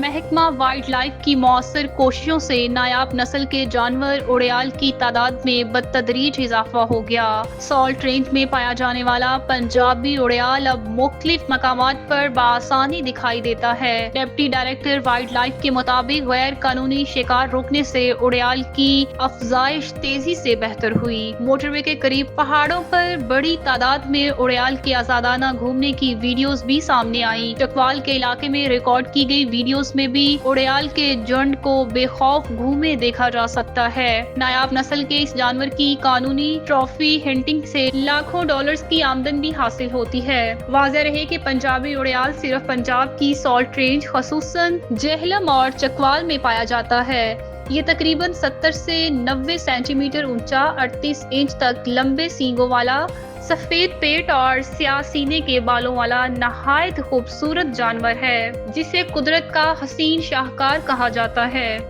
محکمہ wild life کی مؤثر کوششوں سے نایاب نسل کے جانور اڑیال کی تعداد میں بتدریج اضافہ ہو گیا۔ سالٹ رینج میں پایا جانے والا پنجابی اڑیال اب مختلف مقامات پر بآسانی دکھائی دیتا ہے۔ ڈپٹی ڈائریکٹر وائلڈ لائف کے مطابق غیر قانونی شکار روکنے سے اڑیال کی افزائش تیزی سے بہتر ہوئی۔ موٹر وے کے قریب پہاڑوں پر بڑی تعداد میں اڑیال کے آزادانہ گھومنے کی ویڈیوز بھی سامنے آئیں۔ چکوال کے علاقے میں ریکارڈ کی گئی ویڈیوز میں بھی اڑیال کے جھنڈ کو بے خوف گھومے دیکھا جا سکتا ہے۔ نایاب نسل کے اس جانور کی قانونی ٹرافی ہنٹنگ سے لاکھوں ڈالرز کی آمدن بھی حاصل ہوتی ہے۔ واضح رہے کہ پنجابی اڑیال صرف پنجاب کی سالٹ رینج خصوصاً جہلم اور چکوال میں پایا جاتا ہے۔ یہ تقریباً 70 سے 90 سینٹی میٹر اونچا، 38 انچ تک لمبے سینگوں والا، سفید پیٹ اور سیاہ سینے کے بالوں والا نہایت خوبصورت جانور ہے، جسے قدرت کا حسین شاہکار کہا جاتا ہے۔